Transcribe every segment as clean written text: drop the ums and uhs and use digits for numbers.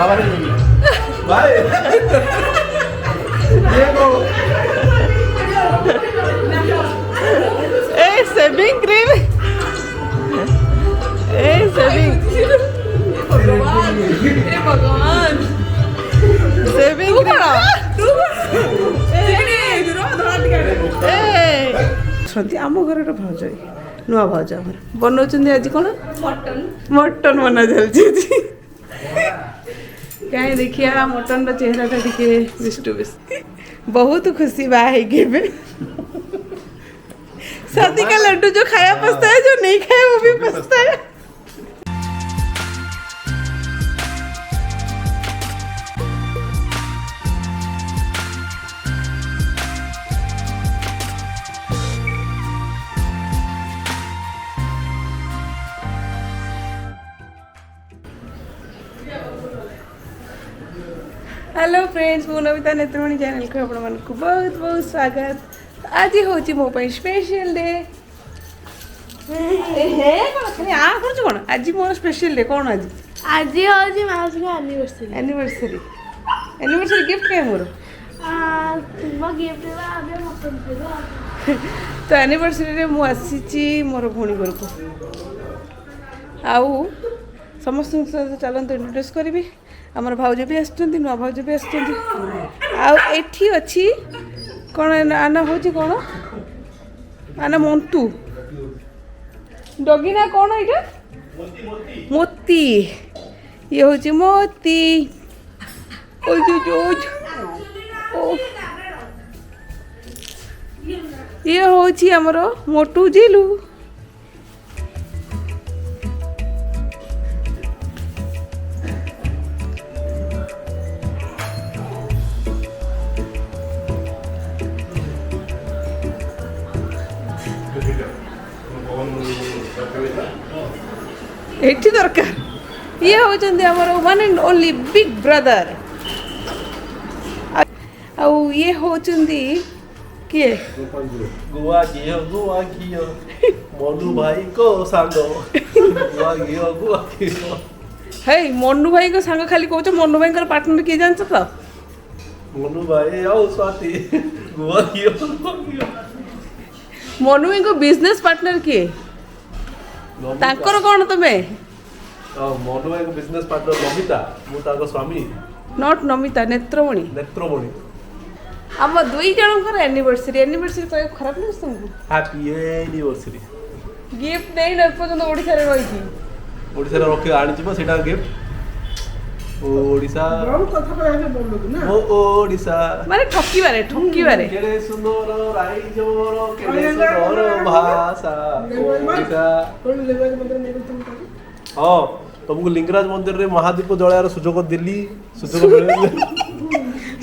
भाई देखो ए shaving cream ए saving भगवान सेविंग आम घर भाज नुआ भाज बनाऊँ आज कौन मटन बना चलती कहीं देखिए मटन चेहरा टा टे विष्टु बहुत खुशी बाहर शादी का लड्डू जो खाया पछता है जो नहीं खाया वो भी पछता है। हेलो फ्रेंड्स मु नमिता नेत्रमणि चैनल को आपण मन को बहुत बहुत स्वागत। आज हूँ मो स्पेशल डे हे कौन आ कर कौन आज मोर स्पेशल डे कौन आज आज हूँ माउस का एनिवर्सरी एनिवर्सरी एनिवर्सरी गिफ्ट क्या मोर तुम गिफ्ट मटन तो एनिवर्सरी रे मु आसी मोर भौणी घर को आउ समस्त चलते इंट्रोड्यूस करी आमर भाउज भी आसुँच नुआ भाउज भी आसुँच आठी अच्छी कौन आना हूँ कौन आना मंटू डगी ना कौन ये मोती ये हूँ मोती ये हूँ आमर मोटू जिलू एठी दरकार ये होचंदी हमर one and only big brother आ ये होचंदी के गुआ घियो मनु भाई को सांगो गुआ घियो हे मनु भाई को सांग खाली कहछ मनु भाई कर पार्टनर के जानछ त मनु भाई आओ स्वाति गुआ घियो मनु भाई को बिजनेस पार्टनर के तांकर कौन तुम्हें मनु भाई को बिजनेस पार्टनर नमिता मु ताको स्वामी नॉट नमिता नेत्रमणि नेत्रमणि हम दुई जनकर एनिवर्सरी एनिवर्सरी तो खराब नहीं तुमको हैप्पी एनिवर्सरी गिफ्ट नहीं न पर्यंत ओडिसा रे रही ओडिसा रे रखि आनी छिबो सेटा गिफ्ट ओडिसा बहुत कथा कहले बोललो ना ओ ओडिसा माने ठकी बारे केड़े सुंदर राइजोर केड़े सुंदर भाषा ओडिसा कोन लेवल मंदिर में तुम हां तुमको लिंगराज मंदिर रे महादीप जळार सुजोग दिल्ली सुजोग मिले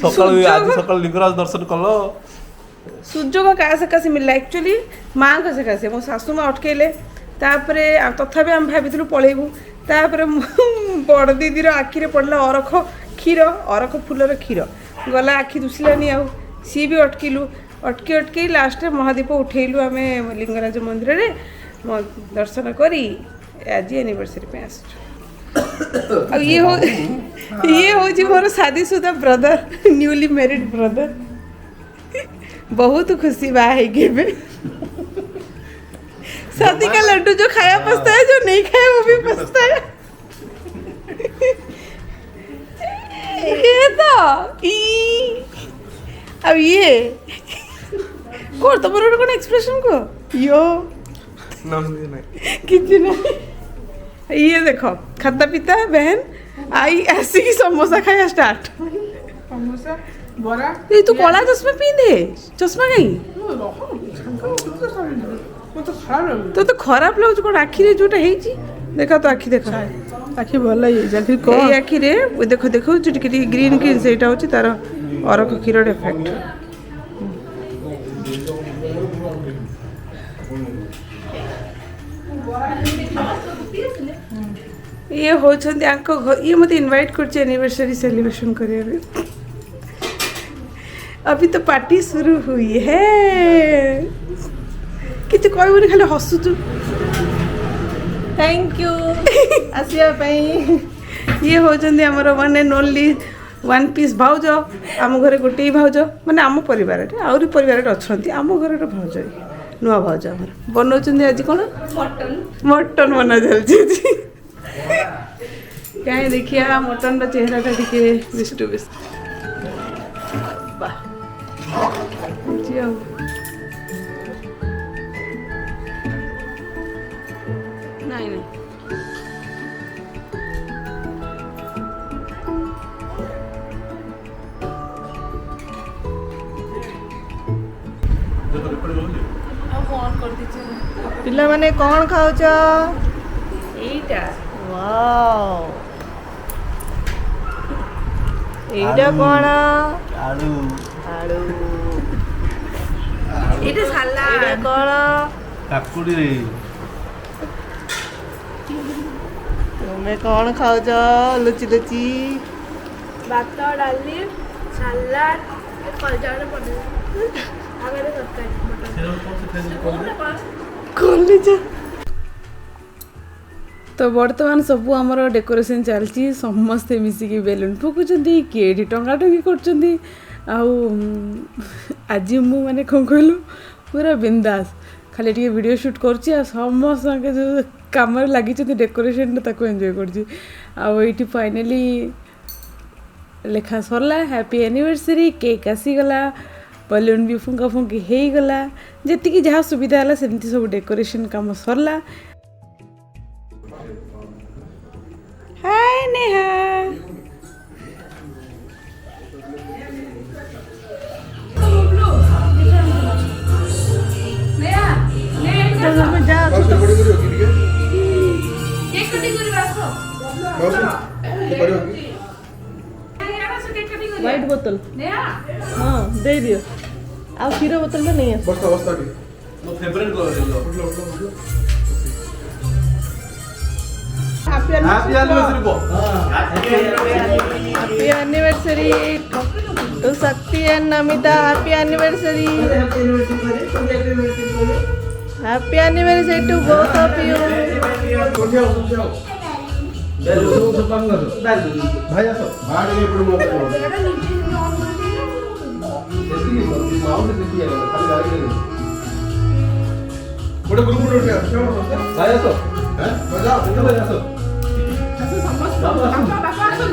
सकाळ आज सकाळ लिंगराज दर्शन कलो सुजोग का सकासे मिलला एक्चुअली मां का सकासे मो सासू मां अटकेले तापरे तथापि हम भाबिथलु पळेबू तापरे बड़ दीदी रो आखि रे पड़ला अरख क्षीर अरख फूलर क्षीर गला आखि दुसलानी आ सी भी अटकिलु अटकी लास्ट महादीप उठेलु आमे लिंगराज मंदिर रे दर्शन करी आज एनिवर्सरी पे आस अब ये हो जी मोर शादीशुदा ब्रदर न्यूली मैरिड ब्रदर बहुत खुशी बाहर गेबे शादी का लड्डू जो खाया पछता है जो नहीं खाया वो भी पछता है ये तो अब ये कोर तुम्हारा कौन एक्सप्रेशन को यो किसी नहीं ये देखो खाता पीता बहन आई ऐसी की समोसा खाया स्टार्ट समोसा बरा ये तू कला चश्मा पींदे चश्मा कहीं तो खराब लगुच कौन आखि रे जोटा हेची देखा तो आखि देखा आखि भल ये जल्दी को ए आखि रे देखो देखो टिके ग्रीन ग्रीन सेटा होची तार अरक क्षीर इफेक्ट ये होचंदी आंको ये मते इनवाइट करछ एनिवर्सरी सेलिब्रेशन करिया अभी तो पार्टी शुरू हुई है किछ कहबोनी खाली हसुचु थैंक यू आसिया पई ये होचंदी हमर one and only one piece भाउज आम घरे गोटे ही भाउज माने आम परिवार आउरी परिवार अछंती आम घर भाउज नुआ भाउज हमर बनौचंदी आज कोन मटन बना चलची कहीं देखिए मटन चेहरा टा टिके बिस्टू बिस नहीं नहीं पिला माने कौन खाऊच एटा वाओ एटा कौन आलू आलू एटा सलाद एटा कौन काकुड़ी रे तुम्हें कौन खाऊच लुची लुची भात डाली सालाड कलजाड़ पनीर आगे तरकारी तो बर्तमान सबू आमर डेकोरेशन चलती समस्ते मिसिकी बेलून फुकुंट किए टंगा टंगी कर आज मु माने कौन कहलु पूरा बिंदास खाली टे वीडियो शूट कर समस्त जो कम लगी डेकोरेशन ताको एंजॉय कर फाइनली लेखा सरला हैप्पी एनिवर्सरी केक आसीगला बलून भी फुंका फुंकी हो गला जी जहाँ सुविधा है सेमती सब डेकोरेशन काम सरला हाय नेहा व्हाइट बोतल हाँ दे दियो आ क्षीर बोतल में नहीं है बस्ता बस्ता की मो फेवरेट कलर हैप्पी एनिवर्सरी बो हैप्पी एनिवर्सरी तो Shakti and Namita happy anniversary to both of you भाई आसो भाई ये पड़ मोटे ग्रुप उठे भाई आसो हैं बजा इधर भाई आसो समस्त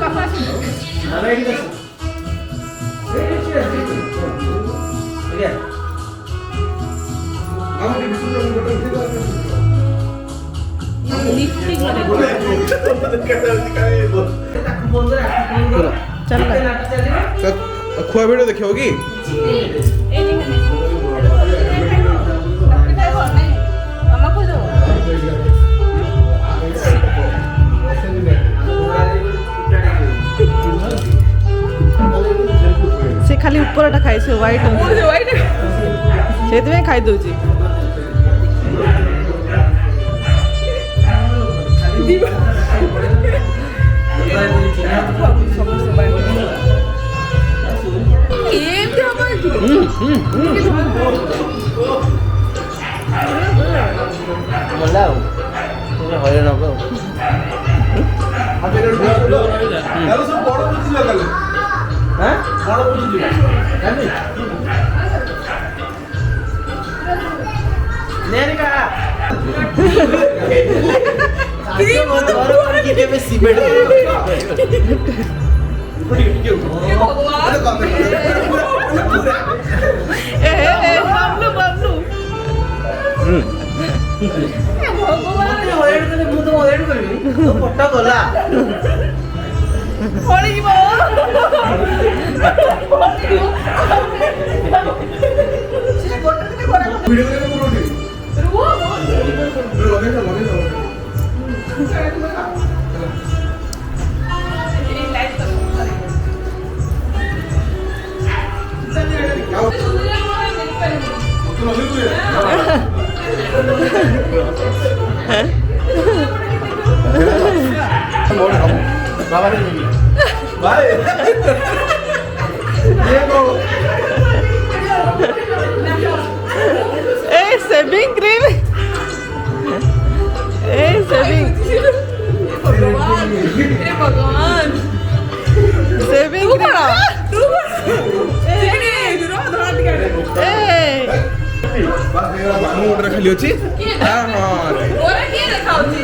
बापा अरे इधर हम डिस्ट्रीब्यूशन बोतल लिफ्टिंग खुआ वीडियो देखियो कि से खाली ऊपर खाई से व्हाइट से खाई दौची सेविंग क्रीम सेविंग ତୁ ଧଳା ଟିକେ ବାସ୍ ହେଇଗଲା, ବାମ ଗୋଟରେ ଖାଲି ଅଛି। କିଏ ଦେଖାଉଛି